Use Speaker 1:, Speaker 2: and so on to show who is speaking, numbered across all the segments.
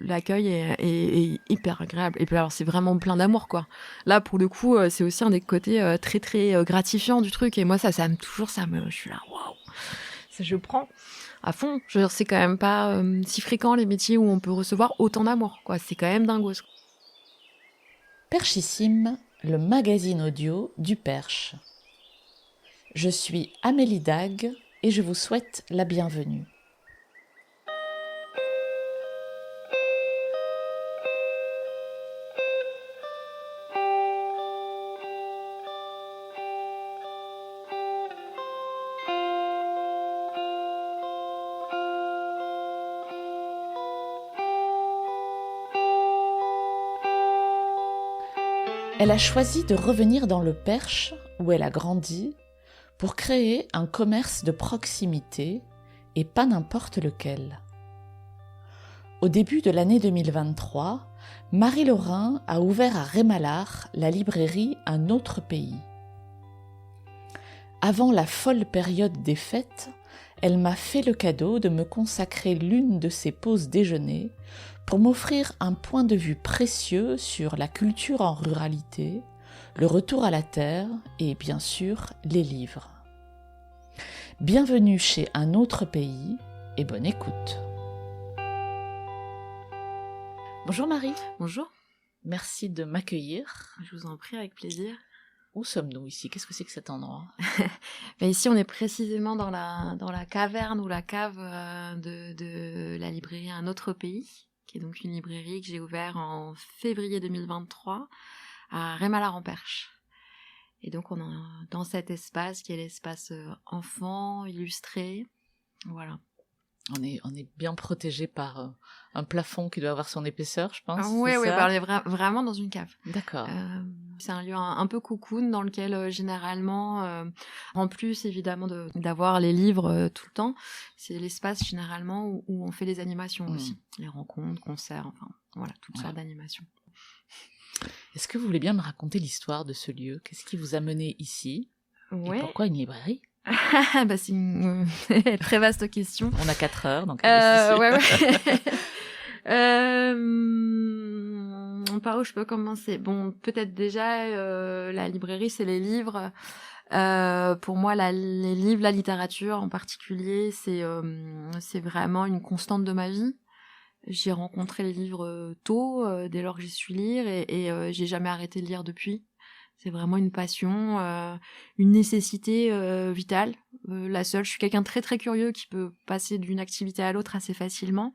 Speaker 1: l'accueil est hyper agréable. Et puis alors, c'est vraiment plein d'amour, quoi. Là, pour le coup, c'est aussi un des côtés très, très gratifiants du truc. Et moi, je suis là, waouh, ça je prends à fond. Je veux dire, c'est quand même pas si fréquent les métiers où on peut recevoir autant d'amour, quoi. C'est quand même dingos.
Speaker 2: Perchissime, le magazine audio du Perche. Je suis Amélie Dague et je vous souhaite la bienvenue. Elle a choisi de revenir dans le Perche, où elle a grandi, pour créer un commerce de proximité, et pas n'importe lequel. Au début de l'année 2023, Marie Laurin a ouvert à Rémalard la librairie Un autre pays. Avant la folle période des fêtes, elle m'a fait le cadeau de me consacrer l'une de ses pauses déjeuner pour m'offrir un point de vue précieux sur la culture en ruralité, le retour à la terre et bien sûr les livres. Bienvenue chez Un autre pays et bonne écoute. Bonjour Marie.
Speaker 1: Bonjour.
Speaker 2: Merci de m'accueillir.
Speaker 1: Je vous en prie, avec plaisir.
Speaker 2: Où sommes-nous ici ? Qu'est-ce que c'est que cet endroit ?
Speaker 1: Ici, on est précisément dans la caverne ou la cave de la librairie Un autre pays, qui est donc une librairie que j'ai ouverte en février 2023 à Rémalard-en-Perche. Et donc, on est dans cet espace qui est l'espace enfant, illustré. Voilà.
Speaker 2: On est bien protégé par un plafond qui doit avoir son épaisseur, je pense.
Speaker 1: Oui, on est vraiment dans une cave.
Speaker 2: D'accord.
Speaker 1: C'est un lieu un peu cocoon dans lequel généralement, en plus évidemment d'avoir les livres tout le temps, c'est l'espace généralement où on fait les animations aussi. Les rencontres, concerts, enfin voilà, toutes sortes d'animations.
Speaker 2: Est-ce que vous voulez bien me raconter l'histoire de ce lieu ? Qu'est-ce qui vous a mené ici ? Et pourquoi une librairie ?
Speaker 1: C'est une très vaste question.
Speaker 2: On a 4 heures, donc
Speaker 1: ouais. Par où je peux commencer ? Bon, peut-être déjà, la librairie, c'est les livres. Pour moi, les livres, la littérature en particulier, c'est vraiment une constante de ma vie. J'ai rencontré les livres tôt, dès lors que j'ai su lire, et j'ai jamais arrêté de lire depuis. C'est vraiment une passion, une nécessité vitale. La seule, je suis quelqu'un de très très curieux qui peut passer d'une activité à l'autre assez facilement.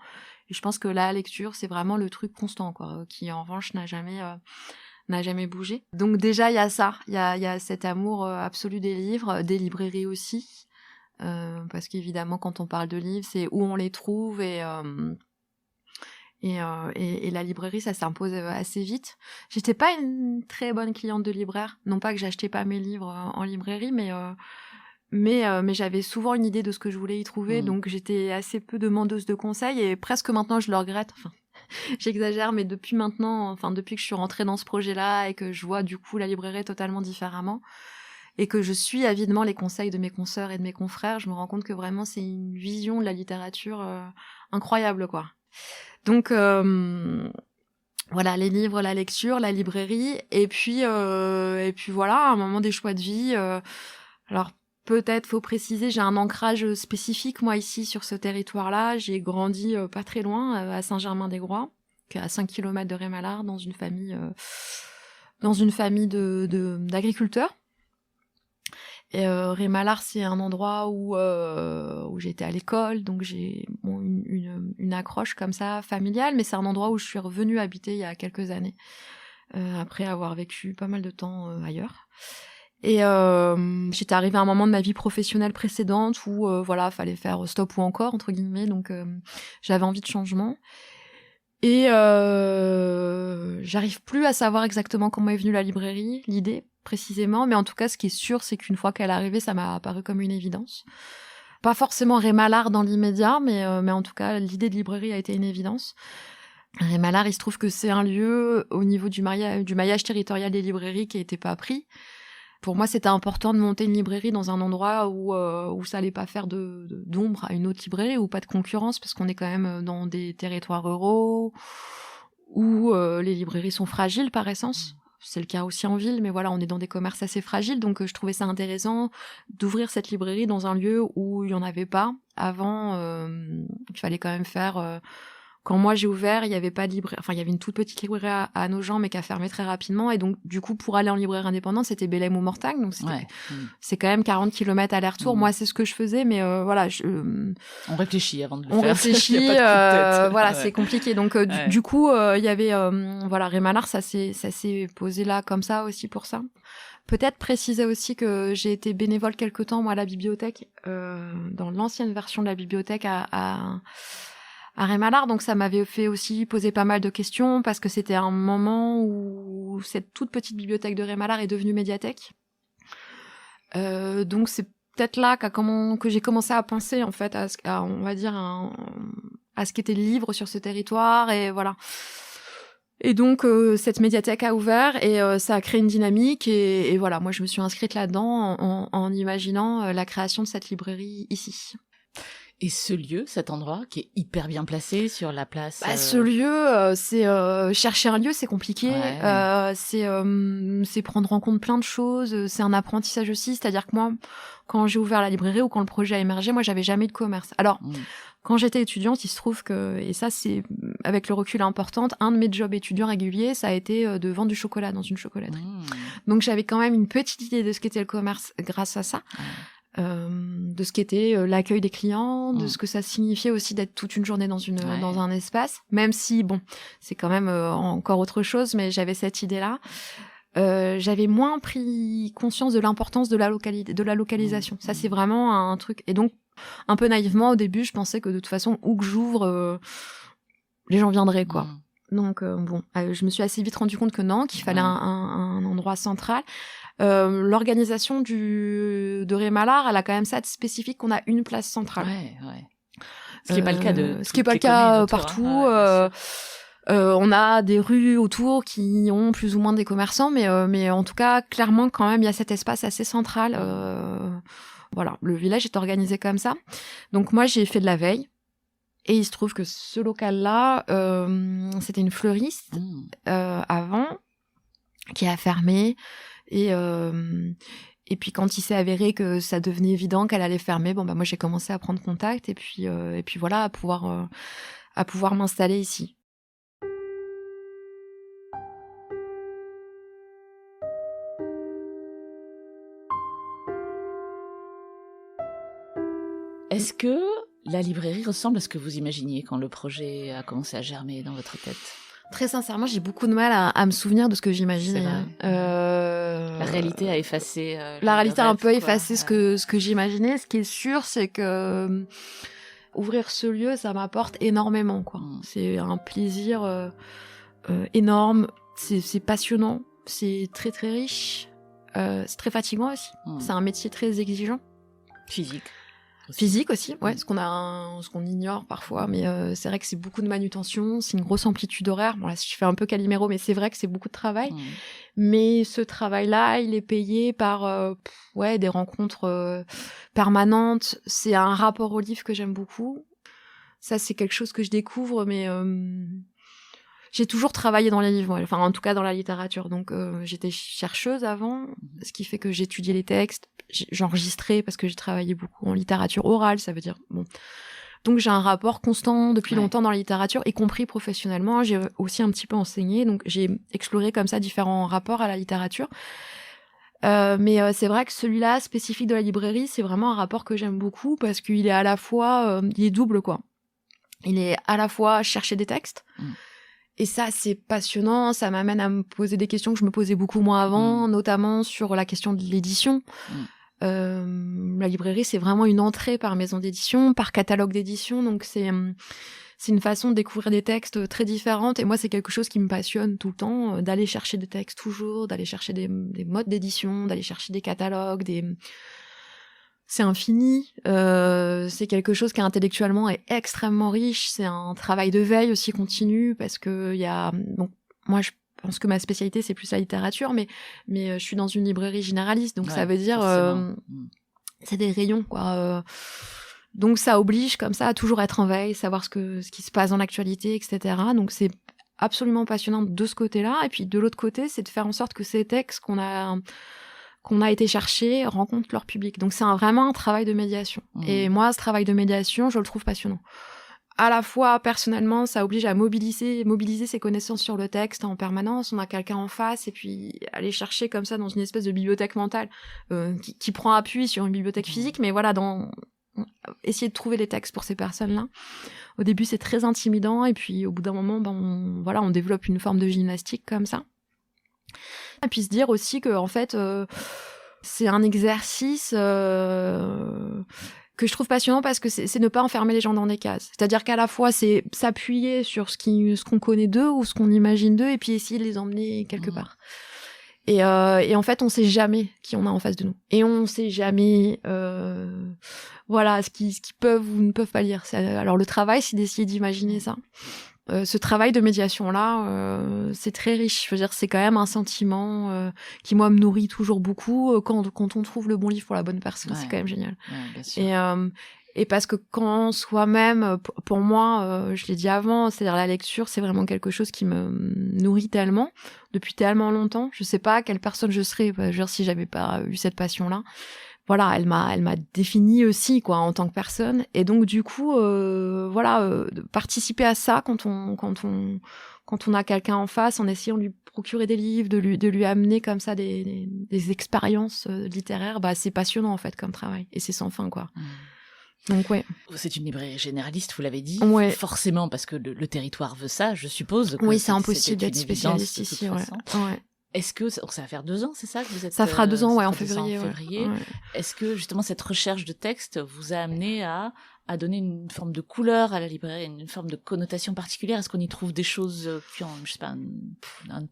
Speaker 1: Et je pense que la lecture, c'est vraiment le truc constant, quoi, qui en revanche n'a jamais bougé. Donc déjà, il y a ça, il y a cet amour absolu des livres, des librairies aussi, parce qu'évidemment, quand on parle de livres, c'est où on les trouve et la librairie, ça s'impose assez vite. J'étais pas une très bonne cliente de libraire. Non pas que j'achetais pas mes livres en librairie, mais j'avais souvent une idée de ce que je voulais y trouver. Donc j'étais assez peu demandeuse de conseils et presque maintenant je le regrette. Enfin, j'exagère, mais depuis maintenant, depuis que je suis rentrée dans ce projet-là et que je vois du coup la librairie totalement différemment et que je suis avidement les conseils de mes consoeurs et de mes confrères, je me rends compte que vraiment c'est une vision de la littérature incroyable, quoi. Donc voilà, les livres, la lecture, la librairie, et puis voilà, à un moment des choix de vie. Alors peut-être faut préciser, j'ai un ancrage spécifique moi ici sur ce territoire-là. J'ai grandi pas très loin, à Saint-Germain-des-Groix, qui est à 5 km de Rémalard, dans une famille d'agriculteurs. Et Rémalard, c'est un endroit où j'étais à l'école, donc j'ai une accroche comme ça familiale, mais c'est un endroit où je suis revenue habiter il y a quelques années, après avoir vécu pas mal de temps ailleurs. Et j'étais arrivée à un moment de ma vie professionnelle précédente où fallait faire stop ou encore entre guillemets, donc j'avais envie de changement. Et j'arrive plus à savoir exactement comment est venue la librairie, l'idée précisément, mais en tout cas ce qui est sûr, c'est qu'une fois qu'elle est arrivée, ça m'a apparu comme une évidence. Pas forcément Rémalard dans l'immédiat, mais en tout cas l'idée de librairie a été une évidence. Rémalard, il se trouve que c'est un lieu au niveau du maillage territorial des librairies qui n'était pas pris. Pour moi, c'était important de monter une librairie dans un endroit où ça allait pas faire d'ombre à une autre librairie, ou pas de concurrence, parce qu'on est quand même dans des territoires ruraux où les librairies sont fragiles par essence. C'est le cas aussi en ville, mais voilà, on est dans des commerces assez fragiles, donc je trouvais ça intéressant d'ouvrir cette librairie dans un lieu où il y en avait pas. Avant, il fallait quand même faire... Quand moi j'ai ouvert, il y avait pas de librairie, enfin il y avait une toute petite librairie à Nogent, mais qui a fermé très rapidement, et donc du coup pour aller en librairie indépendante, c'était Bellem ou Mortagne, donc c'est quand même 40 km aller-retour. Moi c'est ce que je faisais, mais voilà,
Speaker 2: on réfléchit avant de le
Speaker 1: faire. On réfléchit, voilà,
Speaker 2: ouais.
Speaker 1: C'est compliqué. Donc du coup il y avait voilà, Rémalard, ça s'est posé là comme ça aussi pour ça. Peut-être préciser aussi que j'ai été bénévole quelque temps moi à la bibliothèque, dans l'ancienne version de la bibliothèque à Rémalard, donc ça m'avait fait aussi poser pas mal de questions, parce que c'était un moment où cette toute petite bibliothèque de Rémalard est devenue médiathèque. Donc c'est peut-être là que j'ai commencé à penser en fait on va dire à ce qu'était le livre sur ce territoire, et voilà. Et donc cette médiathèque a ouvert, et ça a créé une dynamique, et voilà, moi je me suis inscrite là-dedans en imaginant la création de cette librairie ici.
Speaker 2: Et ce lieu, cet endroit qui est hyper bien placé sur la place...
Speaker 1: Ce lieu, c'est chercher un lieu, c'est compliqué. Ouais. C'est prendre en compte plein de choses. C'est un apprentissage aussi. C'est-à-dire que moi, quand j'ai ouvert la librairie ou quand le projet a émergé, moi, j'avais jamais eu de commerce. Alors, quand j'étais étudiante, il se trouve que, et ça, c'est avec le recul important, un de mes jobs étudiants réguliers, ça a été de vendre du chocolat dans une chocolaterie. Donc, j'avais quand même une petite idée de ce qu'était le commerce grâce à ça. De ce qu'était l'accueil des clients, de ce que ça signifiait aussi d'être toute une journée dans un espace, même si bon, c'est quand même encore autre chose, mais j'avais cette idée-là. J'avais moins pris conscience de l'importance de la localisation. Ça, c'est vraiment un truc. Et donc, un peu naïvement, au début, je pensais que de toute façon, où que j'ouvre, les gens viendraient, quoi. Donc, je me suis assez vite rendu compte que non, qu'il fallait un endroit central. L'organisation de Rémalard, elle a quand même ça de spécifique qu'on a une place centrale.
Speaker 2: Ce qui n'est pas le cas
Speaker 1: ce qui n'est pas le cas partout. On a des rues autour qui ont plus ou moins des commerçants, mais en tout cas, clairement, quand même, il y a cet espace assez central. Voilà, le village est organisé comme ça. Donc moi, j'ai fait de la veille. Et il se trouve que ce local-là, c'était une fleuriste avant, qui a fermé. Et puis quand il s'est avéré que ça devenait évident qu'elle allait fermer, moi j'ai commencé à prendre contact, et puis voilà, à pouvoir m'installer ici.
Speaker 2: Est-ce que la librairie ressemble à ce que vous imaginiez quand le projet a commencé à germer dans votre tête ?
Speaker 1: Très sincèrement, j'ai beaucoup de mal à me souvenir de ce que j'imaginais.
Speaker 2: La réalité a effacé.
Speaker 1: La réalité a un peu effacé ce que j'imaginais. Ce qui est sûr, c'est que ouvrir ce lieu, ça m'apporte énormément, quoi. C'est un plaisir énorme. C'est passionnant. C'est très très riche. C'est très fatigant aussi. C'est un métier très exigeant. Physique aussi, ouais, ce qu'on ignore parfois, mais c'est vrai que c'est beaucoup de manutention, c'est une grosse amplitude horaire. Bon là, je fais un peu Calimero, mais c'est vrai que c'est beaucoup de travail. Mais ce travail-là, il est payé par des rencontres permanentes. C'est un rapport au livre que j'aime beaucoup. Ça, c'est quelque chose que je découvre, mais j'ai toujours travaillé dans les livres, enfin en tout cas dans la littérature. Donc j'étais chercheuse avant, ce qui fait que j'étudiais les textes. J'enregistrais parce que j'ai travaillé beaucoup en littérature orale, ça veut dire bon. Donc j'ai un rapport constant depuis longtemps dans la littérature, y compris professionnellement. J'ai aussi un petit peu enseigné, donc j'ai exploré comme ça différents rapports à la littérature. Mais c'est vrai que celui-là, spécifique de la librairie, c'est vraiment un rapport que j'aime beaucoup, parce qu'il est à la fois, il est double, quoi. Il est à la fois chercher des textes. Et ça, c'est passionnant, ça m'amène à me poser des questions que je me posais beaucoup moins avant, notamment sur la question de l'édition. La librairie, c'est vraiment une entrée par maison d'édition, par catalogue d'édition, donc c'est une façon de découvrir des textes très différentes, et moi c'est quelque chose qui me passionne tout le temps, d'aller chercher des textes toujours, d'aller chercher des modes d'édition, d'aller chercher des catalogues, c'est infini, c'est quelque chose qui intellectuellement est extrêmement riche, c'est un travail de veille aussi continu, parce que il y a, donc moi pense que ma spécialité c'est plus la littérature, mais je suis dans une librairie généraliste, donc ça veut dire c'est des rayons quoi. Donc ça oblige comme ça à toujours être en veille, savoir ce qui se passe dans l'actualité, etc. Donc c'est absolument passionnant de ce côté-là. Et puis de l'autre côté, c'est de faire en sorte que ces textes qu'on a été chercher rencontrent leur public. Donc c'est vraiment un travail de médiation. Et moi, ce travail de médiation, je le trouve passionnant. À la fois, personnellement, ça oblige à mobiliser ses connaissances sur le texte en permanence. On a quelqu'un en face et puis aller chercher comme ça dans une espèce de bibliothèque mentale qui prend appui sur une bibliothèque physique, mais voilà, essayer de trouver les textes pour ces personnes-là. Au début, c'est très intimidant et puis au bout d'un moment, on développe une forme de gymnastique comme ça. Et puis se dire aussi que en fait, c'est un exercice que je trouve passionnant parce que c'est ne pas enfermer les gens dans des cases. C'est-à-dire qu'à la fois, c'est s'appuyer sur ce qu'on connaît d'eux ou ce qu'on imagine d'eux et puis essayer de les emmener quelque part. Et en fait, on sait jamais qui on a en face de nous. Et on sait jamais, ce qu'ils peuvent ou ne peuvent pas lire. Alors le travail, c'est d'essayer d'imaginer ça. Ce travail de médiation-là, c'est très riche. Je veux dire, c'est quand même un sentiment qui, moi, me nourrit toujours beaucoup. Quand on trouve le bon livre pour la bonne personne, c'est quand même génial.
Speaker 2: Ouais, bien sûr.
Speaker 1: Et parce que quand soi-même, pour moi, je l'ai dit avant, c'est-à-dire la lecture, c'est vraiment quelque chose qui me nourrit tellement, depuis tellement longtemps. Je sais pas quelle personne je serais, je veux dire, si j'avais pas eu cette passion-là. Voilà, elle m'a définie aussi, quoi, en tant que personne. Et donc, du coup, de participer à ça quand on a quelqu'un en face, en essayant de lui procurer des livres, de lui amener comme ça des expériences littéraires, c'est passionnant, en fait, comme travail. Et c'est sans fin, quoi. Donc ouais.
Speaker 2: C'est une librairie généraliste, vous l'avez dit.
Speaker 1: Ouais.
Speaker 2: Forcément, parce que le territoire veut ça, je suppose.
Speaker 1: Oui, c'est impossible d'être spécialiste ici. Ouais.
Speaker 2: Est-ce que ça va faire 2 ans, c'est ça que vous êtes?
Speaker 1: Ça fera 2 ans, en février. Ouais.
Speaker 2: Est-ce que justement cette recherche de texte vous a amené à donner une forme de couleur à la librairie, une forme de connotation particulière? Est-ce qu'on y trouve des choses qui ont, je sais pas,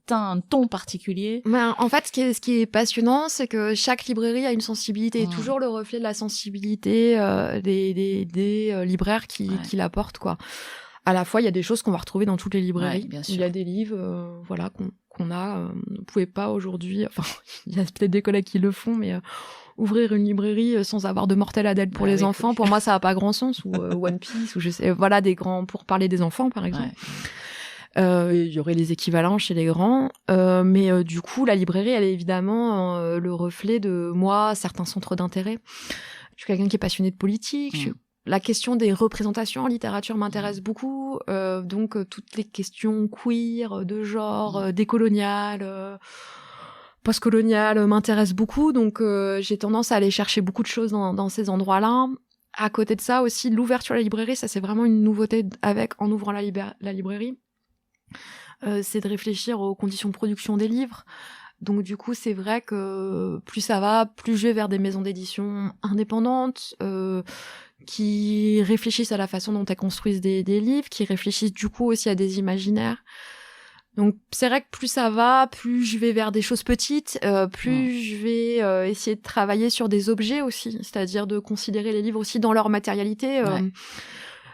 Speaker 2: un ton particulier?
Speaker 1: En fait, ce qui est passionnant, c'est que chaque librairie a une sensibilité, toujours le reflet de la sensibilité des libraires qui la portent, quoi. À la fois, il y a des choses qu'on va retrouver dans toutes les librairies.
Speaker 2: Bien sûr.
Speaker 1: Il y a des livres, qu'on a, ne pouvait pas aujourd'hui. Enfin, il y a peut-être des collègues qui le font, mais ouvrir une librairie sans avoir de mortel Adèle pour les enfants, pour moi, ça n'a pas grand sens. Ou One Piece, ou je sais, des grands pour parler des enfants, par exemple. Il y aurait les équivalents chez les grands, mais du coup, la librairie, elle est évidemment le reflet de moi, certains centres d'intérêt. Je suis quelqu'un qui est passionné de politique. La question des représentations en littérature m'intéresse beaucoup, donc toutes les questions queer, de genre, décoloniales, postcoloniales m'intéressent beaucoup, donc j'ai tendance à aller chercher beaucoup de choses dans ces endroits-là. À côté de ça aussi, l'ouverture à la librairie, ça c'est vraiment une nouveauté en ouvrant la librairie. C'est de réfléchir aux conditions de production des livres. Donc du coup, c'est vrai que plus ça va, plus je vais vers des maisons d'édition indépendantes, qui réfléchissent à la façon dont elles construisent des livres, qui réfléchissent du coup aussi à des imaginaires. Donc c'est vrai que plus ça va, plus je vais vers des choses petites, plus je vais essayer de travailler sur des objets aussi, c'est-à-dire de considérer les livres aussi dans leur matérialité.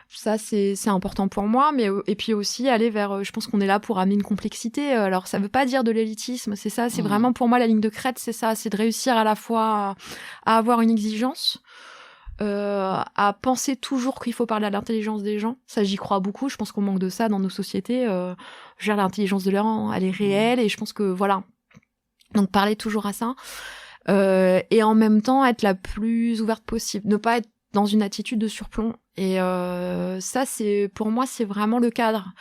Speaker 1: Ça, c'est important pour moi, et puis aussi aller vers, je pense qu'on est là pour amener une complexité. Alors, ça veut pas dire de l'élitisme, c'est ça, c'est vraiment pour moi la ligne de crête, c'est ça, c'est de réussir à la fois à avoir une exigence, à penser toujours qu'il faut parler à l'intelligence des gens. Ça, j'y crois beaucoup, je pense qu'on manque de ça dans nos sociétés. L'intelligence de l'homme, elle est réelle, et je pense que, voilà. Donc, parler toujours à ça. Et en même temps, être la plus ouverte possible. Ne pas être dans une attitude de surplomb. Et ça, pour moi, c'est vraiment le cadre.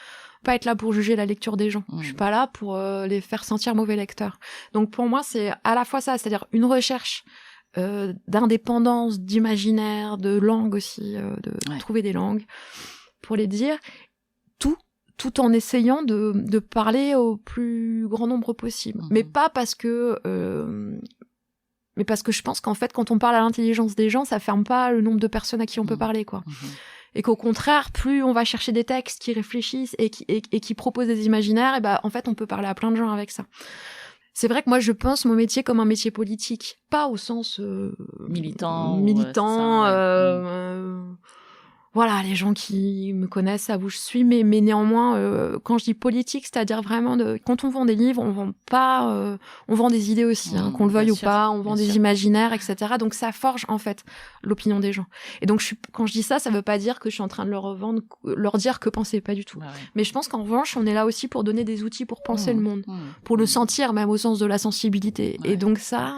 Speaker 1: Pas être là pour juger la lecture des gens. Je suis pas là pour les faire sentir mauvais lecteurs. Donc pour moi, c'est à la fois ça, c'est-à-dire une recherche d'indépendance, d'imaginaire, de langue aussi, de trouver des langues pour les dire, tout en essayant de parler au plus grand nombre possible. Mais pas parce que mais parce que je pense qu'en fait, quand on parle à l'intelligence des gens, ça ferme pas le nombre de personnes à qui on peut parler, quoi. Et qu'au contraire, plus on va chercher des textes qui réfléchissent et qui proposent des imaginaires, et en fait, on peut parler à plein de gens avec ça. C'est vrai que moi, je pense mon métier comme un métier politique, pas au sens
Speaker 2: militant,
Speaker 1: voilà, les gens qui me connaissent savent où je suis, mais néanmoins, quand je dis politique, c'est-à-dire vraiment quand on vend des livres, on vend pas, on vend des idées aussi, qu'on le veuille ou pas, on vend des imaginaires, etc. Donc ça forge en fait l'opinion des gens. Et donc quand je dis ça, ça veut pas dire que je suis en train de leur dire que penser, pas du tout. Ouais. Mais je pense qu'en revanche, on est là aussi pour donner des outils pour penser le monde, pour le sentir même au sens de la sensibilité. Ouais. Et donc ça.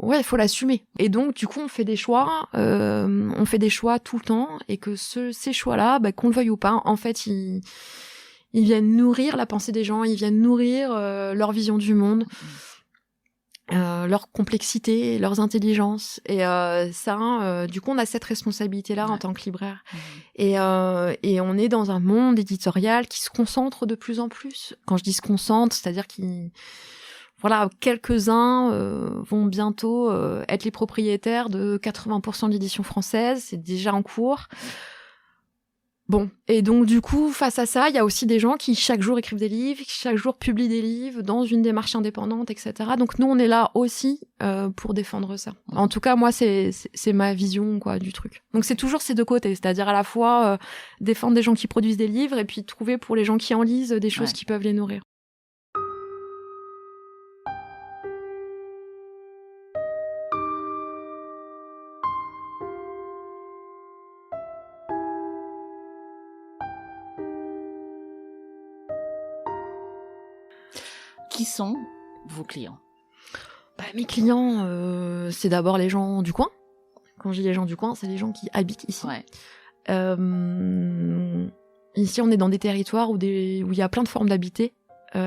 Speaker 1: Ouais, il faut l'assumer. Et donc, du coup, on fait des choix tout le temps, et que ces choix-là, qu'on le veuille ou pas, en fait, ils viennent nourrir la pensée des gens, ils viennent nourrir leur vision du monde, leur complexité, leurs intelligences. Et du coup, on a cette responsabilité-là en tant que libraire. Et on est dans un monde éditorial qui se concentre de plus en plus. Quand je dis se concentre, c'est-à-dire voilà, quelques-uns vont bientôt être les propriétaires de 80% de l'édition française, c'est déjà en cours. Bon, et donc du coup, face à ça, il y a aussi des gens qui chaque jour écrivent des livres, qui chaque jour publient des livres dans une démarche indépendante, etc. Donc nous, on est là aussi pour défendre ça. En tout cas, moi, c'est ma vision quoi du truc. Donc c'est toujours ces deux côtés, c'est-à-dire à la fois défendre des gens qui produisent des livres et puis trouver pour les gens qui en lisent des choses qui peuvent les nourrir.
Speaker 2: Qui sont vos clients ?
Speaker 1: Mes clients, c'est d'abord les gens du coin. Quand je dis les gens du coin, c'est les gens qui habitent ici. Ouais. Ici, on est dans des territoires où il y a plein de formes d'habiter. Il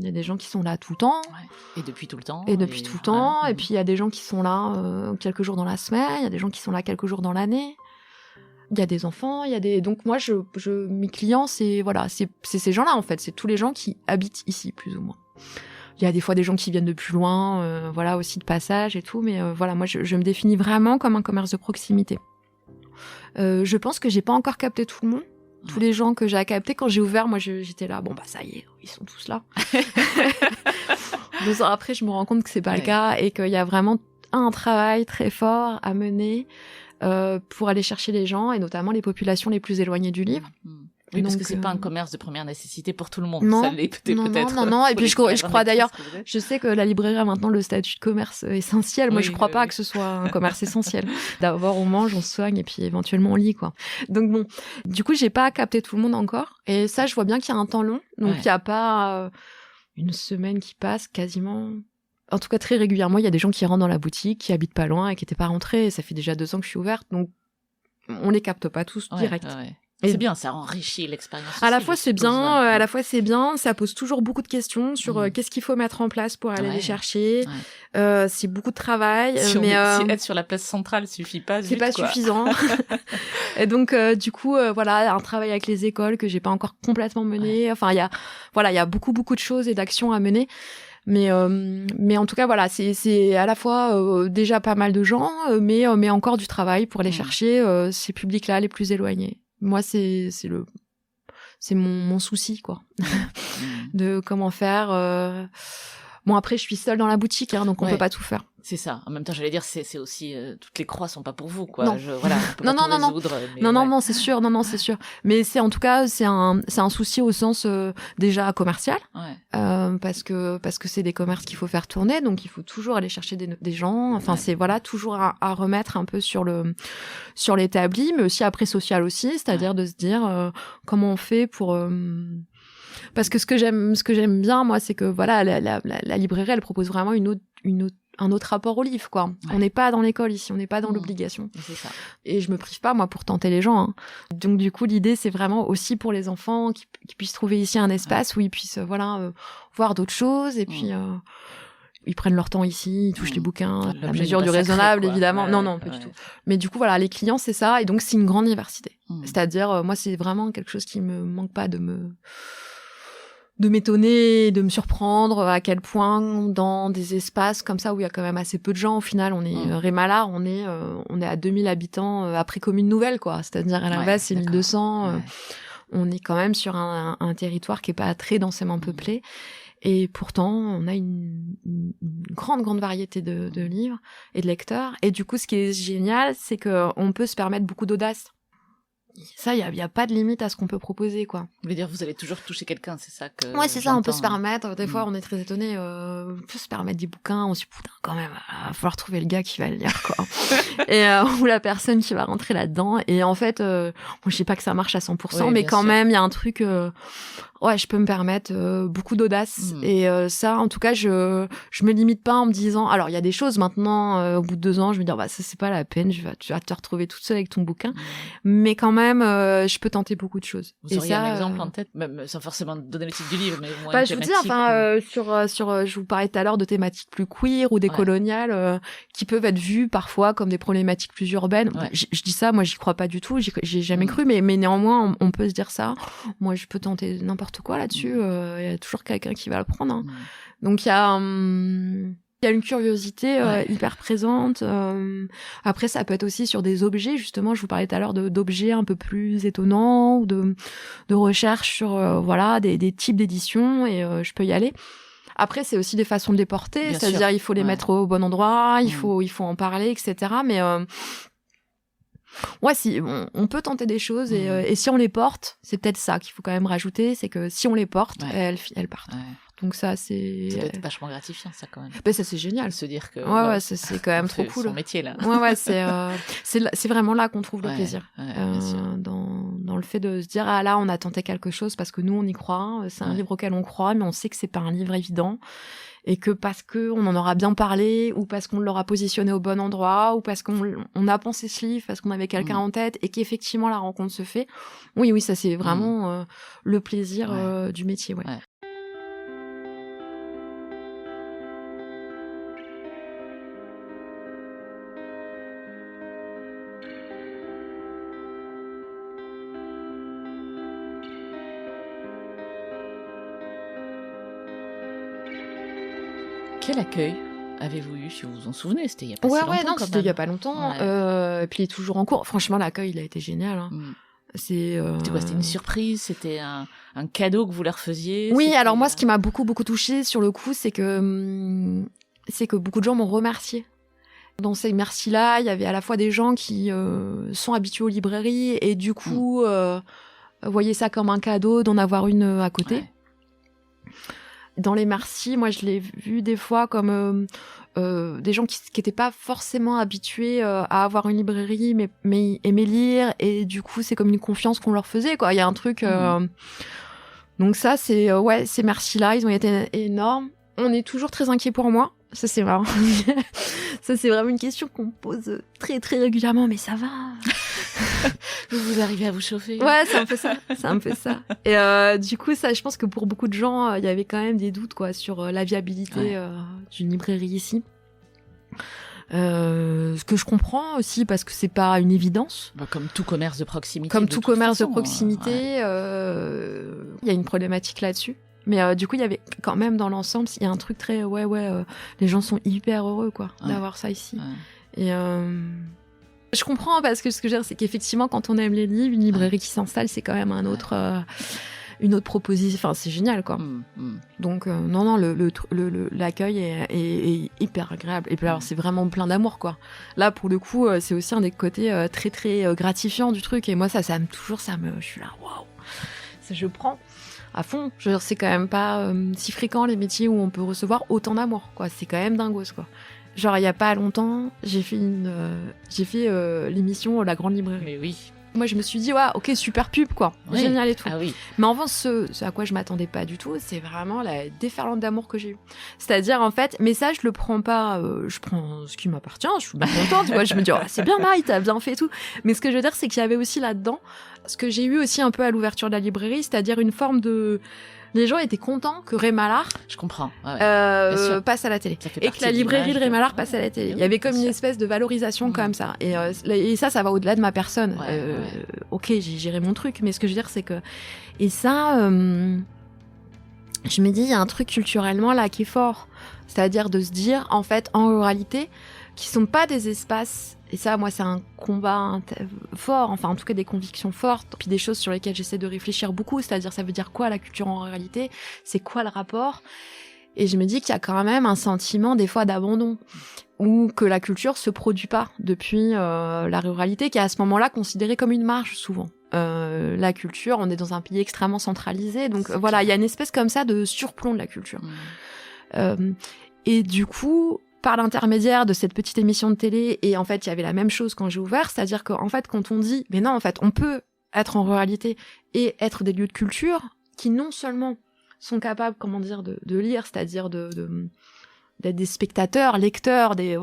Speaker 1: y a des gens qui sont là tout le temps.
Speaker 2: Ouais. Et depuis tout le temps.
Speaker 1: Voilà. Et puis, il y a des gens qui sont là quelques jours dans la semaine. Il y a des gens qui sont là quelques jours dans l'année. Il y a des enfants, donc moi mes clients c'est ces gens-là en fait, c'est tous les gens qui habitent ici plus ou moins. Il y a des fois des gens qui viennent de plus loin, voilà aussi de passage et tout, mais voilà, moi je me définis vraiment comme un commerce de proximité. Je pense que j'ai pas encore capté tout le monde. Tous les gens que j'ai captés quand j'ai ouvert, moi j'étais là, ça y est, ils sont tous là. 2 ans après, je me rends compte que c'est pas le cas et qu'il y a vraiment un travail très fort à mener pour aller chercher les gens et notamment les populations les plus éloignées du livre.
Speaker 2: Oui, donc, parce que c'est pas un commerce de première nécessité pour tout le monde.
Speaker 1: Non,
Speaker 2: ça l'est peut-être.
Speaker 1: Non. Et puis je crois d'ailleurs, je sais que la librairie a maintenant le statut de commerce essentiel. Moi, je crois pas que ce soit un commerce essentiel. D'abord, on mange, on se soigne et puis éventuellement on lit, quoi. Donc bon, du coup, j'ai pas capté tout le monde encore. Et ça, je vois bien qu'il y a un temps long. Donc il y a pas une semaine qui passe quasiment. En tout cas, très régulièrement, il y a des gens qui rentrent dans la boutique, qui habitent pas loin et qui étaient pas rentrés. Ça fait déjà 2 ans que je suis ouverte, donc on les capte pas tous direct.
Speaker 2: Ouais. Et c'est bien, ça enrichit l'expérience.
Speaker 1: À la fois c'est bien, ça pose toujours beaucoup de questions sur qu'est-ce qu'il faut mettre en place pour aller les chercher. C'est beaucoup de travail,
Speaker 2: si être sur la place centrale suffit pas.
Speaker 1: C'est pas suffisant. Et donc du coup voilà, un travail avec les écoles que j'ai pas encore complètement mené. Enfin il y a beaucoup de choses et d'actions à mener. Mais en tout cas voilà, c'est à la fois déjà pas mal de gens, mais encore du travail pour aller chercher ces publics-là les plus éloignés. Moi c'est mon souci quoi, de comment faire. Bon après je suis seule dans la boutique, donc on peut pas tout faire.
Speaker 2: C'est ça. En même temps, j'allais dire, c'est aussi toutes les croix sont pas pour vous, quoi.
Speaker 1: Non.
Speaker 2: On peut pas tout résoudre.
Speaker 1: Non, c'est sûr. Non, c'est sûr. Mais c'est en tout cas, c'est un souci au sens déjà commercial, parce que c'est des commerces qu'il faut faire tourner, donc il faut toujours aller chercher des gens. Enfin, c'est toujours à remettre un peu sur l'établi, mais aussi après social aussi, c'est-à-dire de se dire comment on fait pour parce que ce que j'aime bien moi, c'est que voilà, la librairie, elle propose vraiment un autre rapport au livre, quoi. On n'est pas dans l'école ici, on n'est pas dans l'obligation.
Speaker 2: C'est ça.
Speaker 1: Et je me prive pas, moi, pour tenter les gens. Donc, du coup, l'idée, c'est vraiment aussi pour les enfants qui puissent trouver ici un espace où ils puissent, voir d'autres choses. Et puis, ils prennent leur temps ici, ils touchent les bouquins, à la mesure du raisonnable, évidemment. Non, pas du tout. Mais du coup, voilà, les clients, c'est ça. Et donc, c'est une grande diversité. C'est-à-dire, moi, c'est vraiment quelque chose qui me manque pas de m'étonner, de me surprendre à quel point dans des espaces comme ça où il y a quand même assez peu de gens, au final, on est Rémala, on est à 2000 habitants après commune nouvelle, quoi. C'est-à-dire à l'inverse, c'est 1200. On est quand même sur un territoire qui est pas très densément peuplé. Et pourtant, on a une grande variété de livres et de lecteurs. Et du coup, ce qui est génial, c'est qu'on peut se permettre beaucoup d'audace. Ça, il y a pas de limite à ce qu'on peut proposer, quoi.
Speaker 2: Vous voulez dire, vous allez toujours toucher quelqu'un, c'est ça que
Speaker 1: Ouais, c'est ça, on peut se
Speaker 2: j'entends.
Speaker 1: permettre. Des fois, on est très étonné. On peut se permettre des bouquins. On se dit, putain, quand même, il va falloir trouver le gars qui va le lire, quoi. Et ou la personne qui va rentrer là-dedans. Et en fait, moi, je sais pas que ça marche à 100%, mais
Speaker 2: bien
Speaker 1: quand
Speaker 2: sûr.
Speaker 1: même, il y a un truc. Ouais, je peux me permettre beaucoup d'audace. Et ça, en tout cas, je me limite pas en me disant. Alors, il y a des choses maintenant. Au bout de 2 ans, je me dis, bah ça c'est pas la peine. Tu vas te retrouver toute seule avec ton bouquin. Mais quand même, je peux tenter beaucoup de choses.
Speaker 2: Vous auriez un exemple en tête, même sans forcément donner le titre du livre, mais au moins une
Speaker 1: je vous dis,
Speaker 2: thématique,
Speaker 1: sur, je vous parlais tout à l'heure de thématiques plus queer ou décoloniales qui peuvent être vues parfois comme des problématiques plus urbaines.
Speaker 2: Ouais.
Speaker 1: Je dis ça, moi j'y crois pas du tout, j'ai jamais cru, mais néanmoins on peut se dire ça. Moi je peux tenter n'importe quoi là-dessus. Il y a toujours quelqu'un qui va le prendre. Hein. Donc il y a une curiosité hyper présente. Après, ça peut être aussi sur des objets. Justement, je vous parlais tout à l'heure d'objets un peu plus étonnants ou de recherche sur des types d'éditions et je peux y aller. Après, c'est aussi des façons de les porter.
Speaker 2: Bien
Speaker 1: C'est-à-dire,
Speaker 2: sûr.
Speaker 1: il faut les mettre au bon endroit, il faut en parler, etc. Mais ouais, si on peut tenter des choses et si on les porte, c'est peut-être ça qu'il faut quand même rajouter, c'est que si on les porte, elles partent. Ouais. Donc ça doit
Speaker 2: être vachement gratifiant, ça, quand même.
Speaker 1: Ben ça, c'est génial.
Speaker 2: Se dire que
Speaker 1: ouais, c'est quand même trop cool.
Speaker 2: Son métier, là.
Speaker 1: Ouais, c'est vraiment là qu'on trouve le plaisir. Dans le fait de se dire, ah là, on a tenté quelque chose parce que nous, on y croit. C'est un livre auquel on croit, mais on sait que c'est pas un livre évident. Et que parce que on en aura bien parlé, ou parce qu'on l'aura positionné au bon endroit, ou parce qu'on a pensé ce livre, parce qu'on avait quelqu'un en tête, et qu'effectivement la rencontre se fait. Oui, ça c'est vraiment le plaisir du métier. Ouais.
Speaker 2: Quel accueil avez-vous eu, si vous vous en souvenez? C'était il y a pas si longtemps.
Speaker 1: Non, c'était il y a pas longtemps. Et puis il est toujours en cours. Franchement, l'accueil, il a été génial. Hein.
Speaker 2: C'était quoi? C'était une surprise? C'était un cadeau que vous leur faisiez?
Speaker 1: Oui, alors moi, ce qui m'a beaucoup touchée sur le coup, c'est que beaucoup de gens m'ont remercié. Dans ces merci-là, il y avait à la fois des gens qui sont habitués aux librairies et du coup voyaient ça comme un cadeau d'en avoir une à côté. Ouais. Dans les merci, moi je l'ai vu des fois comme des gens qui étaient pas forcément habitués à avoir une librairie mais aimaient lire et du coup c'est comme une confiance qu'on leur faisait, quoi. Il y a un truc donc ça c'est ces merci là, ils ont été énormes. On est toujours très inquiets pour moi. Ça c'est marrant. Ça c'est vraiment une question qu'on me pose très régulièrement, mais ça va.
Speaker 2: Vous arrivez à vous chauffer?
Speaker 1: Ouais, c'est un peu ça. Et du coup, ça, je pense que pour beaucoup de gens, il y avait quand même des doutes, quoi, sur la viabilité d'une librairie ici. Ce que je comprends aussi, parce que c'est pas une évidence.
Speaker 2: Comme tout commerce de proximité.
Speaker 1: Comme tout commerce de proximité, il y a une problématique là-dessus. Mais du coup, il y avait quand même dans l'ensemble, il y a un truc très les gens sont hyper heureux, quoi, d'avoir ça ici. Et je comprends, parce que ce que je veux dire, c'est qu'effectivement, quand on aime les livres, une librairie qui s'installe, c'est quand même une autre proposition. Enfin, c'est génial, quoi. Donc, non, l'accueil est hyper agréable. Et puis, alors, c'est vraiment plein d'amour, quoi. Là, pour le coup, c'est aussi un des côtés très gratifiants du truc. Et moi, je suis là, waouh! Je prends à fond. Je veux dire, c'est quand même pas si fréquent, les métiers où on peut recevoir autant d'amour, quoi. C'est quand même dingos, quoi. Genre, il y a pas longtemps, j'ai fait l'émission La Grande Librairie.
Speaker 2: Mais oui.
Speaker 1: Moi, je me suis dit, ok, super pub, quoi.
Speaker 2: Oui.
Speaker 1: Génial et tout.
Speaker 2: Ah oui.
Speaker 1: Mais en fait, ce à quoi je m'attendais pas du tout, c'est vraiment la déferlante d'amour que j'ai eue. C'est-à-dire, en fait, mais ça, je le prends pas, je prends ce qui m'appartient, je suis bien contente, tu vois. Je me dis, c'est bien, Marie, t'as bien fait tout. Mais ce que je veux dire, c'est qu'il y avait aussi là-dedans, ce que j'ai eu aussi un peu à l'ouverture de la librairie, c'est-à-dire une forme de... Les gens étaient contents que Ray Mallard passe à la télé. Et que la librairie de Ray Mallard passe à la télé. Il y avait comme une espèce de valorisation comme ça. Et ça va au-delà de ma personne. Ok, j'ai géré mon truc, mais ce que je veux dire, c'est que... Et ça, je me dis, il y a un truc culturellement là qui est fort. C'est-à-dire de se dire, en fait, en ruralité, qui sont pas des espaces Et ça, moi, c'est un combat fort, enfin, en tout cas, des convictions fortes, puis des choses sur lesquelles j'essaie de réfléchir beaucoup, c'est-à-dire, ça veut dire quoi la culture en ruralité ? C'est quoi le rapport ? Et je me dis qu'il y a quand même un sentiment, des fois, d'abandon, ou que la culture se produit pas depuis la ruralité, qui est à ce moment-là considérée comme une marge, souvent. La culture, on est dans un pays extrêmement centralisé, donc voilà, il y a une espèce comme ça de surplomb de la culture. Et du coup, par l'intermédiaire de cette petite émission de télé, et en fait, il y avait la même chose quand j'ai ouvert, c'est-à-dire qu'en fait, quand on dit, mais non, en fait, on peut être en ruralité et être des lieux de culture qui non seulement sont capables, comment dire, de lire, c'est-à-dire d'être des spectateurs, lecteurs, des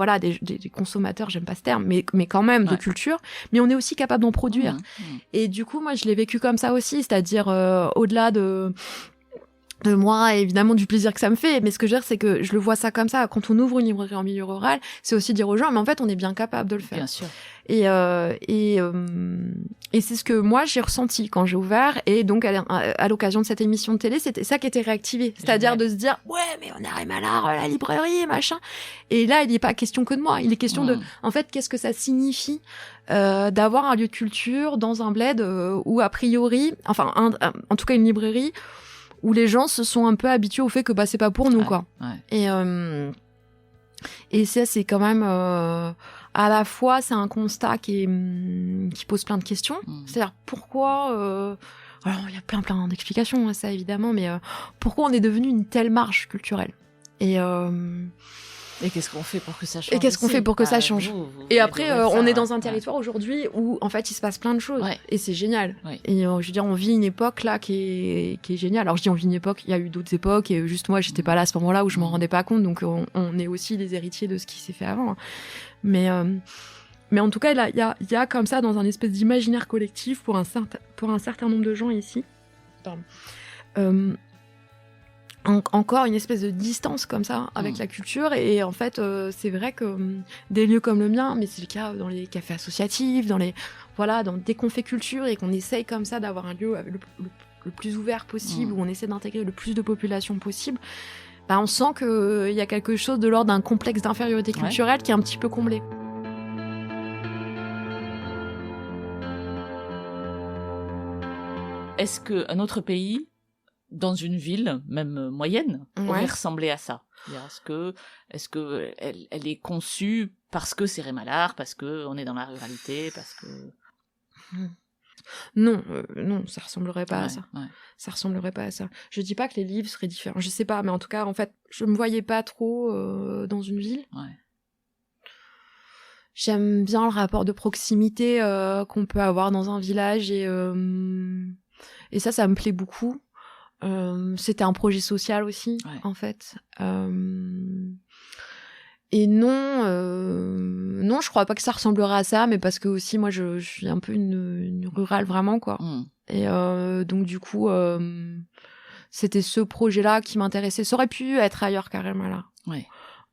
Speaker 1: consommateurs, j'aime pas ce terme, mais quand même de culture, mais on est aussi capable d'en produire. Et du coup, moi, je l'ai vécu comme ça aussi, c'est-à-dire au-delà de moi, et évidemment du plaisir que ça me fait, mais ce que je veux dire, c'est que je le vois ça comme ça. Quand on ouvre une librairie en milieu rural, c'est aussi dire aux gens, mais en fait, on est bien capable de le faire.
Speaker 2: Bien sûr.
Speaker 1: Et c'est ce que moi j'ai ressenti quand j'ai ouvert, et donc à l'occasion de cette émission de télé, c'était ça qui était réactivé, c'est-à-dire de se dire ouais, mais on arrive à la librairie, machin. Et là, il n'est pas question que de moi, il est question de, en fait, qu'est-ce que ça signifie d'avoir un lieu de culture dans un bled où a priori, enfin, en tout cas une librairie où les gens se sont un peu habitués au fait que c'est pas pour nous, quoi. Et ça, c'est quand même à la fois, c'est un constat qui pose plein de questions. C'est-à-dire pourquoi alors il y a plein d'explications à ça évidemment, mais pourquoi on est devenu une telle marge culturelle
Speaker 2: Et qu'est-ce qu'on fait pour que ça change ?
Speaker 1: Et qu'est-ce qu'on fait pour que ça change ? Et après, on est dans un territoire
Speaker 2: Ouais.
Speaker 1: aujourd'hui où, en fait, il se passe plein de choses.
Speaker 2: Ouais.
Speaker 1: Et c'est génial.
Speaker 2: Ouais.
Speaker 1: Et je veux dire, on vit une époque, là, qui est géniale. Alors, je dis on vit une époque, il y a eu d'autres époques, et juste moi, j'étais pas là à ce moment-là où je m'en rendais pas compte, donc on est aussi les héritiers de ce qui s'est fait avant. Mais en tout cas, il y a comme ça, dans un espèce d'imaginaire collectif, pour un certain nombre de gens ici, encore une espèce de distance comme ça avec la culture, et en fait c'est vrai que des lieux comme le mien, mais c'est le cas dans les cafés associatifs, dès qu'on fait culture et qu'on essaye comme ça d'avoir un lieu le plus ouvert possible, où on essaie d'intégrer le plus de population possible, on sent qu'il y a quelque chose de l'ordre d'un complexe d'infériorité culturelle qui est un petit peu comblé.
Speaker 2: Est-ce qu'un autre pays, dans une ville, même moyenne, aurait ressemblé à ça ? Est-ce que elle est conçue parce que c'est Rémalard, parce que on est dans la ruralité, parce que
Speaker 1: non, ça ressemblerait pas à ça.
Speaker 2: Ouais.
Speaker 1: Ça ressemblerait pas à ça. Je dis pas que les livres seraient différents, je sais pas, mais en tout cas, en fait, je me voyais pas trop dans une ville.
Speaker 2: Ouais.
Speaker 1: J'aime bien le rapport de proximité qu'on peut avoir dans un village, et ça me plaît beaucoup. C'était un projet social aussi, en fait. Et non, je crois pas que ça ressemblerait à ça, mais parce que aussi, moi, je suis un peu une rurale vraiment, quoi. Et donc, du coup, c'était ce projet-là qui m'intéressait. Ça aurait pu être ailleurs, carrément, là.
Speaker 2: Ouais.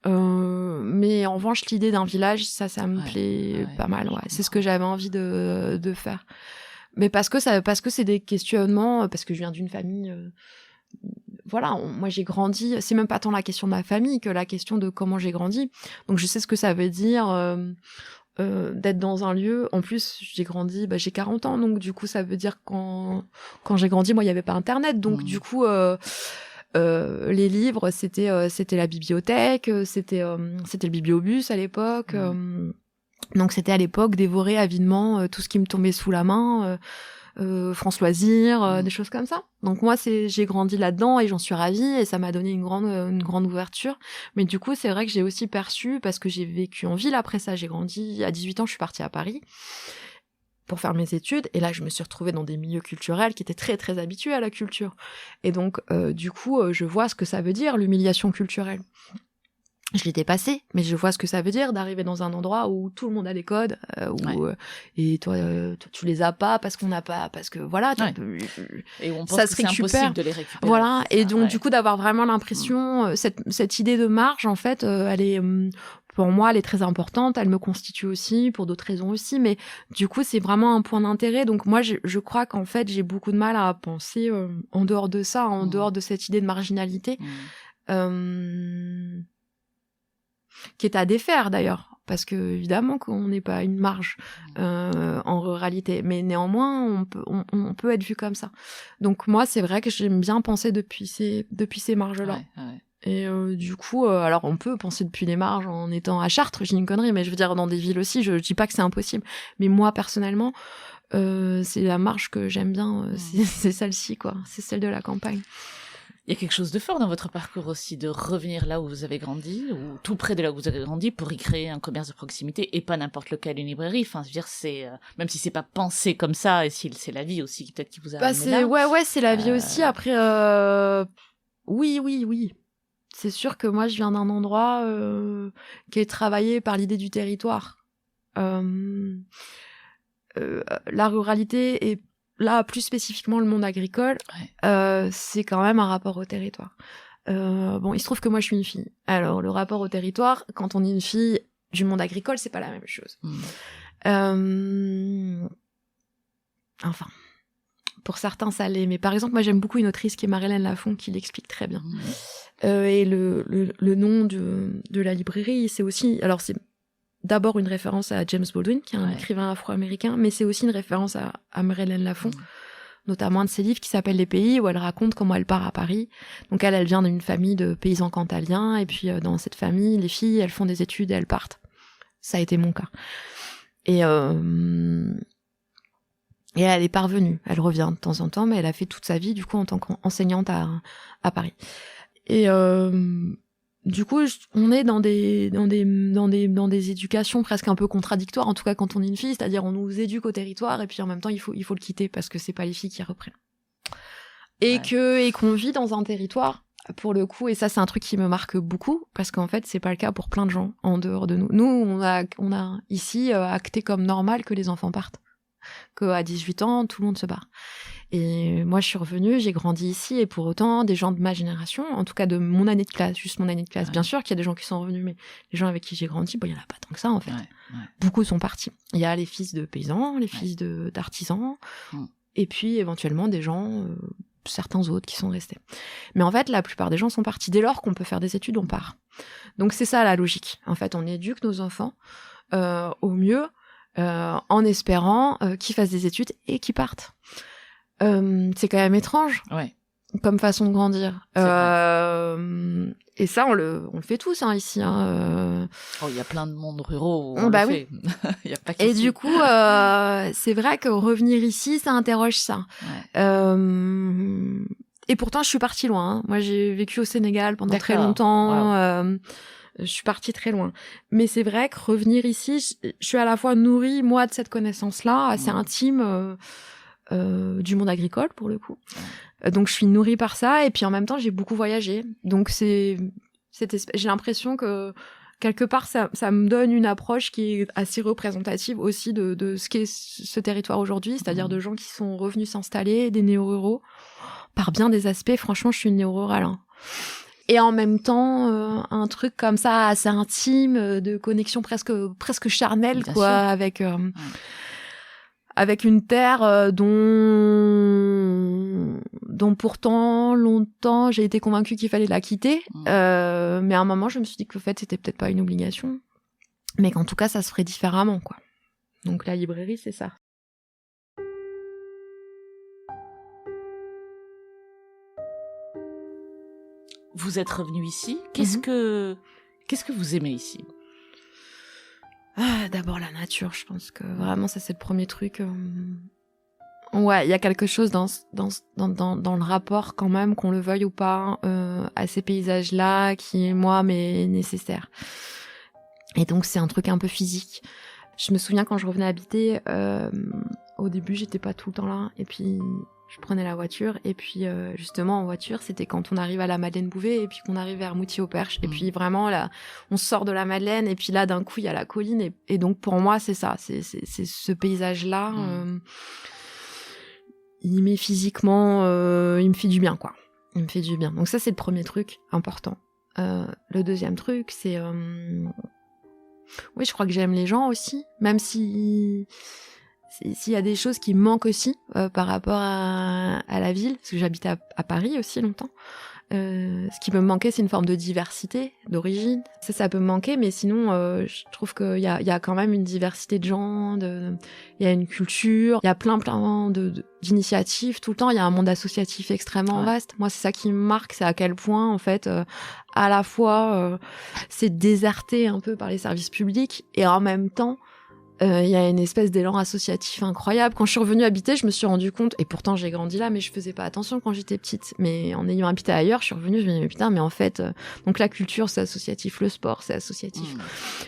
Speaker 1: Mais en revanche, l'idée d'un village, ça me plaît pas mal. Ouais. C'est ce que j'avais envie de faire. Mais parce que c'est des questionnements, parce que je viens d'une famille, moi j'ai grandi, c'est même pas tant la question de ma famille que la question de comment j'ai grandi. Donc je sais ce que ça veut dire d'être dans un lieu. En plus, j'ai grandi, j'ai 40 ans, donc du coup ça veut dire quand j'ai grandi, moi il y avait pas internet, donc du coup les livres c'était la bibliothèque, c'était le bibliobus à l'époque. Donc c'était à l'époque dévorer avidement tout ce qui me tombait sous la main, France Loisirs, des choses comme ça. Donc moi j'ai grandi là-dedans et j'en suis ravie, et ça m'a donné une grande ouverture. Mais du coup c'est vrai que j'ai aussi perçu, parce que j'ai vécu en ville après ça, j'ai grandi à 18 ans, je suis partie à Paris pour faire mes études, et là je me suis retrouvée dans des milieux culturels qui étaient très très habitués à la culture, et donc du coup je vois ce que ça veut dire, l'humiliation culturelle. Je l'ai dépassé, mais je vois ce que ça veut dire d'arriver dans un endroit où tout le monde a des codes, et toi tu les as pas parce qu'on n'a pas, parce que voilà,
Speaker 2: et on pense
Speaker 1: ça
Speaker 2: que
Speaker 1: serait
Speaker 2: c'est impossible de les récupérer.
Speaker 1: Voilà, et donc du coup d'avoir vraiment l'impression, cette idée de marge, en fait, elle est, pour moi, elle est très importante, elle me constitue aussi, pour d'autres raisons aussi, mais du coup c'est vraiment un point d'intérêt. Donc moi je crois qu'en fait j'ai beaucoup de mal à penser en dehors de ça, en dehors de cette idée de marginalité. qui est à défaire d'ailleurs. Parce que évidemment qu'on n'est pas une marge en ruralité, mais néanmoins on peut être vu comme ça. Donc moi c'est vrai que j'aime bien penser depuis ces marges-là.
Speaker 2: Ouais.
Speaker 1: Et du coup, alors on peut penser depuis les marges en étant à Chartres, j'ai une connerie, mais je veux dire dans des villes aussi, je dis pas que c'est impossible. Mais moi personnellement, c'est la marge que j'aime bien, c'est celle-ci quoi, c'est celle de la campagne.
Speaker 2: Il y a quelque chose de fort dans votre parcours aussi, de revenir là où vous avez grandi, ou tout près de là où vous avez grandi, pour y créer un commerce de proximité, et pas n'importe lequel, une librairie. Enfin, je veux dire, c'est même si c'est pas pensé comme ça, et si c'est la vie aussi peut-être qui vous a amené là.
Speaker 1: Ouais, c'est la vie aussi. Après, oui. C'est sûr que moi, je viens d'un endroit qui est travaillé par l'idée du territoire. La ruralité et là, plus spécifiquement le monde agricole, c'est quand même un rapport au territoire. Bon, il se trouve que moi, je suis une fille. Alors, le rapport au territoire, quand on est une fille du monde agricole, c'est pas la même chose. Enfin, pour certains, ça l'est. Mais par exemple, moi, j'aime beaucoup une autrice qui est Marie-Hélène Lafont, qui l'explique très bien. Et le nom de la librairie, c'est aussi... Alors, c'est d'abord une référence à James Baldwin, qui est un écrivain afro-américain, mais c'est aussi une référence à Marie-Hélène Lafont, notamment un de ses livres qui s'appelle Les Pays, où elle raconte comment elle part à Paris. Donc elle vient d'une famille de paysans cantaliens, et puis dans cette famille, les filles, elles font des études et elles partent. Ça a été mon cas. Et elle est parvenue. Elle revient de temps en temps, mais elle a fait toute sa vie, du coup, en tant qu'enseignante à Paris. Et du coup, on est dans des éducations presque un peu contradictoires, en tout cas quand on est une fille, c'est-à-dire on nous éduque au territoire et puis en même temps il faut le quitter parce que c'est pas les filles qui reprennent. Et qu'on vit dans un territoire pour le coup, et ça c'est un truc qui me marque beaucoup parce qu'en fait c'est pas le cas pour plein de gens en dehors de nous. Nous on a ici acté comme normal que les enfants partent, qu'à 18 ans tout le monde se barre. Et moi, je suis revenue, j'ai grandi ici, et pour autant, des gens de ma génération, en tout cas de mon année de classe, juste mon année de classe, bien sûr qu'il y a des gens qui sont revenus, mais les gens avec qui j'ai grandi, il y en a pas tant que ça, en fait. Beaucoup sont partis. Il y a les fils de paysans, les fils d'artisans, et puis éventuellement des gens, certains autres qui sont restés. Mais en fait, la plupart des gens sont partis. Dès lors qu'on peut faire des études, on part. Donc c'est ça la logique. En fait, on éduque nos enfants au mieux, en espérant qu'ils fassent des études et qu'ils partent. C'est quand même étrange comme façon de grandir. Et ça, on le fait tous ici.
Speaker 2: Il y a plein de mondes ruraux où on le fait. Y a pas
Speaker 1: et du coup, c'est vrai que revenir ici, ça interroge ça. Et pourtant, je suis partie loin. Moi, j'ai vécu au Sénégal pendant très longtemps. Je suis partie très loin. Mais c'est vrai que revenir ici, je suis à la fois nourrie, moi, de cette connaissance-là, assez intime, du monde agricole pour le coup. Donc je suis nourrie par ça et puis en même temps j'ai beaucoup voyagé. Donc j'ai l'impression que quelque part ça me donne une approche qui est assez représentative aussi de ce qu'est ce territoire aujourd'hui, c'est-à-dire de gens qui sont revenus s'installer, des néo-ruraux. Par bien des aspects, franchement je suis une néo-rurale. Et en même temps un truc comme ça assez intime, de connexion presque charnelle bien quoi sûr. Avec une terre dont pourtant longtemps j'ai été convaincue qu'il fallait la quitter, mais à un moment je me suis dit que en fait c'était peut-être pas une obligation, mais qu'en tout cas ça se ferait différemment quoi. Donc la librairie c'est ça.
Speaker 2: Vous êtes revenu ici. Qu'est-ce que vous aimez ici?
Speaker 1: D'abord la nature, je pense que vraiment ça c'est le premier truc. Ouais, il y a quelque chose dans le rapport quand même, qu'on le veuille ou pas, à ces paysages-là qui, moi, m'est nécessaire. Et donc c'est un truc un peu physique. Je me souviens quand je revenais habiter, au début j'étais pas tout le temps là, et puis je prenais la voiture, et puis justement en voiture c'était quand on arrive à la Madeleine-Bouvet et puis qu'on arrive vers Moutier-au-Perche, et puis vraiment là on sort de la Madeleine et puis là d'un coup il y a la colline, et donc pour moi c'est ça, c'est ce paysage là, il m'est physiquement, il me fait du bien quoi, il me fait du bien. Donc ça c'est le premier truc important. Le deuxième truc c'est oui, je crois que j'aime les gens aussi, même s'il y a des choses qui me manquent aussi par rapport à la ville, parce que j'habite à Paris aussi longtemps. Ce qui peut me manquer, c'est une forme de diversité d'origine. Ça peut me manquer, mais sinon, je trouve qu'il y a quand même une diversité de gens, il y a une culture, il y a plein d'initiatives tout le temps. Il y a un monde associatif extrêmement vaste. Moi, c'est ça qui me marque, c'est à quel point, en fait, à la fois, c'est déserté un peu par les services publics et en même temps, il y a une espèce d'élan associatif incroyable. Quand je suis revenue habiter, je me suis rendu compte, et pourtant j'ai grandi là, mais je faisais pas attention quand j'étais petite. Mais en ayant habité ailleurs, je suis revenue, je me dis, mais putain, mais en fait, donc la culture, c'est associatif, le sport, c'est associatif,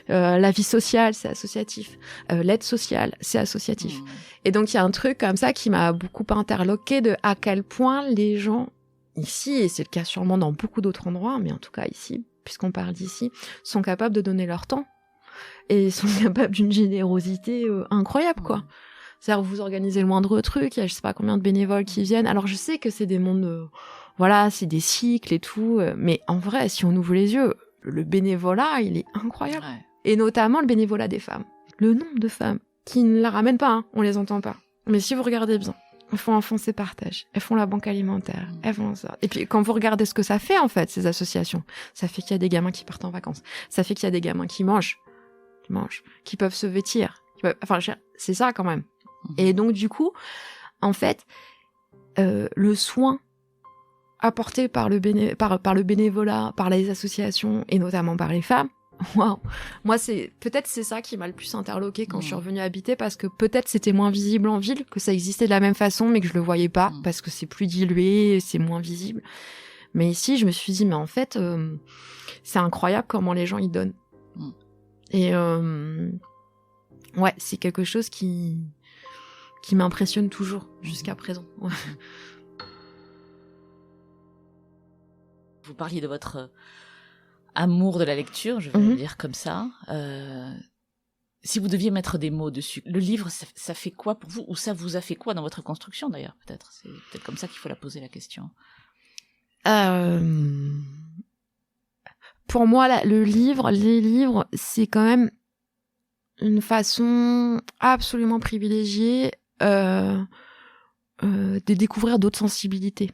Speaker 1: la vie sociale, c'est associatif, l'aide sociale, c'est associatif. Et donc il y a un truc comme ça qui m'a beaucoup interloqué de à quel point les gens ici, et c'est le cas sûrement dans beaucoup d'autres endroits, mais en tout cas ici, puisqu'on parle d'ici, sont capables de donner leur temps. Et sont capables d'une générosité incroyable, quoi. C'est-à-dire, vous organisez le moindre truc, il y a je sais pas combien de bénévoles qui viennent. Alors, je sais que c'est des mondes, voilà, c'est des cycles et tout, mais en vrai, si on ouvre les yeux, le bénévolat, il est incroyable. Ouais. Et notamment le bénévolat des femmes. Le nombre de femmes qui ne la ramènent pas, hein, on les entend pas. Mais si vous regardez bien, elles font un foncier partage, elles font la banque alimentaire, elles font ça. Et puis, quand vous regardez ce que ça fait, en fait, ces associations, ça fait qu'il y a des gamins qui partent en vacances, ça fait qu'il y a des gamins qui mangent, qui peuvent se vêtir. Enfin, c'est ça quand même. Et donc, du coup, en fait, le soin apporté par le bénévolat, par les associations, et notamment par les femmes, waouh. Moi, c'est ça qui m'a le plus interloqué quand je suis revenue habiter, parce que peut-être c'était moins visible en ville, que ça existait de la même façon, mais que je le voyais pas, parce que c'est plus dilué, c'est moins visible. Mais ici, je me suis dit, mais en fait, c'est incroyable comment les gens y donnent. Et ouais, c'est quelque chose qui m'impressionne toujours jusqu'à présent. Ouais.
Speaker 2: Vous parliez de votre amour de la lecture, je vais le dire comme ça. Si vous deviez mettre des mots dessus, le livre, ça fait quoi pour vous, ou ça vous a fait quoi dans votre construction d'ailleurs, peut-être. C'est peut-être comme ça qu'il faut la poser la question.
Speaker 1: Pour moi, les livres, c'est quand même une façon absolument privilégiée de découvrir d'autres sensibilités,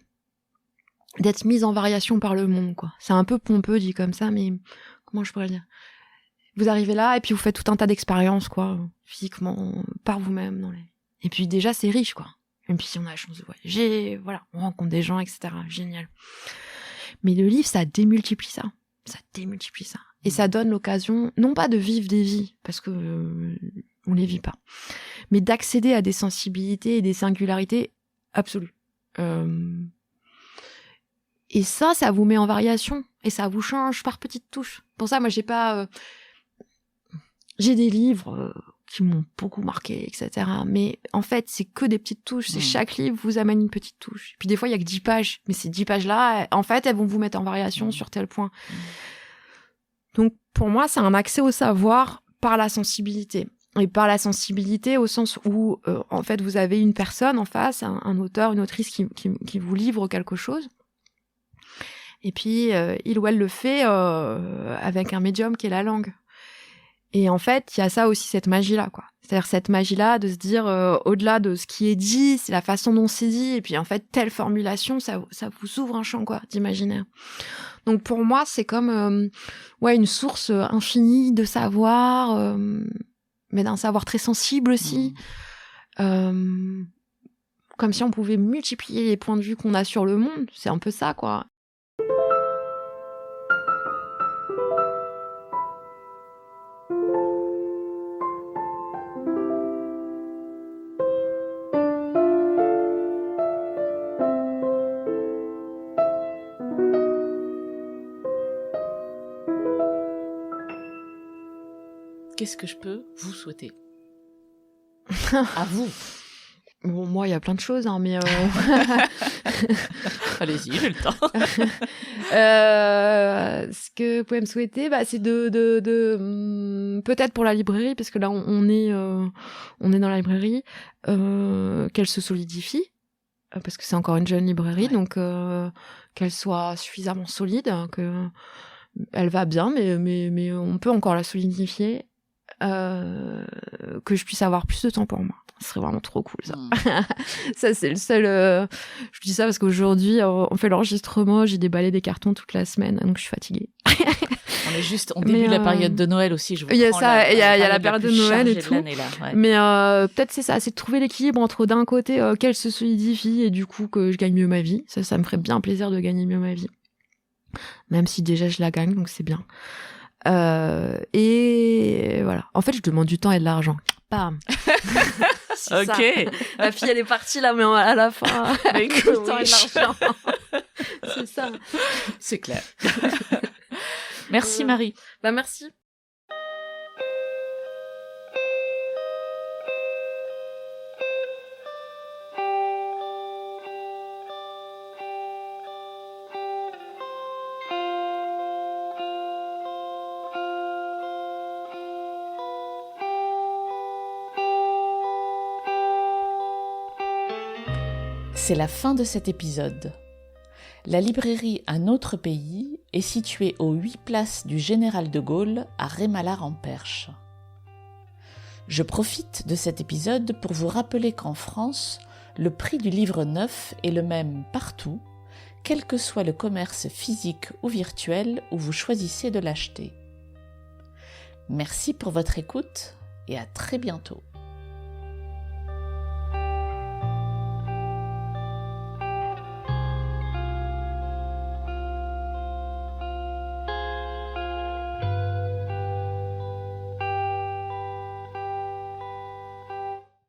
Speaker 1: d'être mise en variation par le monde, quoi. C'est un peu pompeux dit comme ça, mais comment je pourrais le dire ? Vous arrivez là et puis vous faites tout un tas d'expériences, quoi, physiquement, par vous-même. Et puis déjà, c'est riche, quoi. Et puis si on a la chance de voyager, voilà, on rencontre des gens, etc. Génial. Mais le livre, ça démultiplie ça. Et ça donne l'occasion, non pas de vivre des vies, parce que on les vit pas, mais d'accéder à des sensibilités et des singularités absolues. Et ça vous met en variation, et ça vous change par petites touches. Pour ça, moi, j'ai des livres qui m'ont beaucoup marqué, etc. Mais en fait, c'est que des petites touches. C'est chaque livre vous amène une petite touche. Et puis des fois, il y a que 10 pages. Mais ces 10 pages-là, en fait, elles vont vous mettre en variation sur tel point. Donc, pour moi, c'est un accès au savoir par la sensibilité. Et par la sensibilité au sens où, en fait, vous avez une personne en face, un auteur, une autrice qui vous livre quelque chose. Et puis, il ou elle le fait avec un médium qui est la langue. Et en fait, il y a ça aussi, cette magie-là, quoi. C'est-à-dire cette magie-là de se dire, au-delà de ce qui est dit, c'est la façon dont c'est dit. Et puis, en fait, telle formulation, ça vous ouvre un champ, quoi, d'imaginaire. Donc, pour moi, c'est comme une source infinie de savoir, mais d'un savoir très sensible aussi. Comme si on pouvait multiplier les points de vue qu'on a sur le monde. C'est un peu ça, quoi.
Speaker 2: Qu'est-ce que je peux vous souhaiter ? À vous.
Speaker 1: Bon, moi, il y a plein de choses, hein, mais...
Speaker 2: Allez-y, j'ai le temps.
Speaker 1: Ce que vous pouvez me souhaiter, c'est de peut-être pour la librairie, parce que là, on est dans la librairie, qu'elle se solidifie, parce que c'est encore une jeune librairie, donc qu'elle soit suffisamment solide, que elle va bien, mais on peut encore la solidifier, que je puisse avoir plus de temps pour moi. Ce serait vraiment trop cool, ça. Ça, c'est le seul... Je dis ça parce qu'aujourd'hui, on fait l'enregistrement, j'ai déballé des cartons toute la semaine, donc je suis fatiguée.
Speaker 2: On est juste en début de la période de Noël aussi.
Speaker 1: Il y a ça, il y a la période de Noël et tout.
Speaker 2: Là, ouais.
Speaker 1: Mais peut-être c'est ça, c'est de trouver l'équilibre entre d'un côté qu'elle se solidifie et du coup que je gagne mieux ma vie. Ça me ferait bien plaisir de gagner mieux ma vie. Même si déjà je la gagne, donc c'est bien. Et voilà. En fait, je demande du temps et de l'argent. Bam.
Speaker 2: Ok.
Speaker 1: Ça. La fille, elle est partie là, mais à la fin,
Speaker 2: Écoute,
Speaker 1: le temps et de l'argent. C'est ça.
Speaker 2: C'est clair. Merci Marie.
Speaker 1: Bah merci.
Speaker 2: C'est la fin de cet épisode. La librairie Un autre pays est située aux 8 places du Général de Gaulle à Rémalard-en-Perche. Je profite de cet épisode pour vous rappeler qu'en France, le prix du livre neuf est le même partout, quel que soit le commerce physique ou virtuel où vous choisissez de l'acheter. Merci pour votre écoute et à très bientôt.